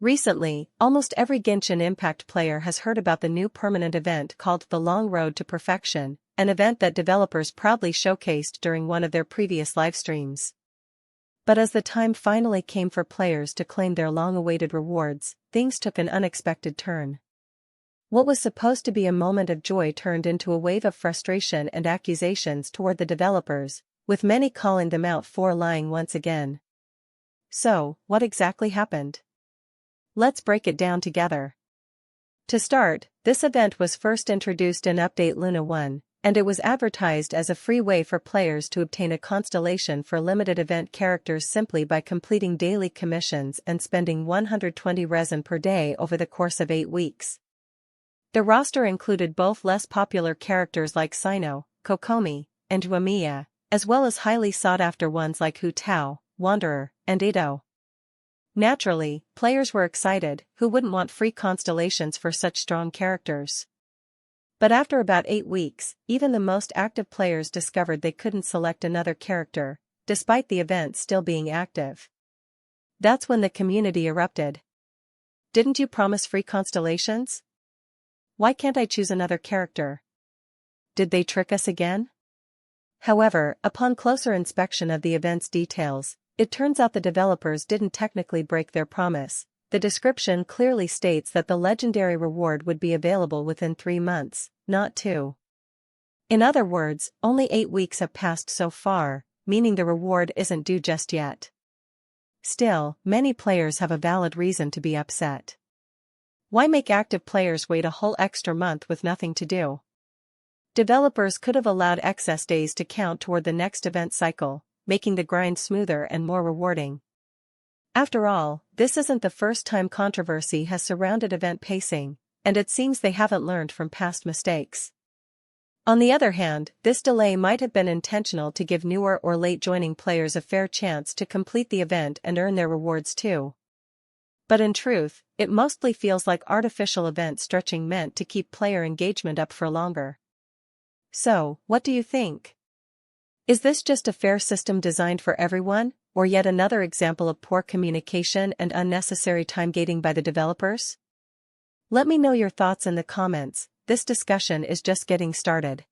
Recently, almost every Genshin Impact player has heard about the new permanent event called the Long Road to Perfection, an event that developers proudly showcased during one of their previous livestreams. But as the time finally came for players to claim their long-awaited rewards, things took an unexpected turn. What was supposed to be a moment of joy turned into a wave of frustration and accusations toward the developers, with many calling them out for lying once again. So, what exactly happened? Let's break it down together. To start, this event was first introduced in Update Luna 1, and it was advertised as a free way for players to obtain a constellation for limited event characters simply by completing daily commissions and spending 120 resin per day over the course of 8 weeks. The roster included both less popular characters like Sino, Kokomi, and Wamiya, as well as highly sought-after ones like Hu Tao, Wanderer, and Ito. Naturally, players were excited. Who wouldn't want free constellations for such strong characters? But after about 8 weeks, even the most active players discovered they couldn't select another character, despite the event still being active. That's when the community erupted. Didn't you promise free constellations? Why can't I choose another character? Did they trick us again? However, upon closer inspection of the event's details, it turns out the developers didn't technically break their promise. The description clearly states that the legendary reward would be available within 3 months, not 2. In other words, only 8 weeks have passed so far, meaning the reward isn't due just yet. Still, many players have a valid reason to be upset. Why make active players wait a whole extra month with nothing to do? Developers could have allowed excess days to count toward the next event cycle, making the grind smoother and more rewarding. After all, this isn't the first time controversy has surrounded event pacing, and it seems they haven't learned from past mistakes. On the other hand, this delay might have been intentional to give newer or late-joining players a fair chance to complete the event and earn their rewards too. But in truth, it mostly feels like artificial event stretching meant to keep player engagement up for longer. So, what do you think? Is this just a fair system designed for everyone, or yet another example of poor communication and unnecessary time gating by the developers? Let me know your thoughts in the comments. This discussion is just getting started.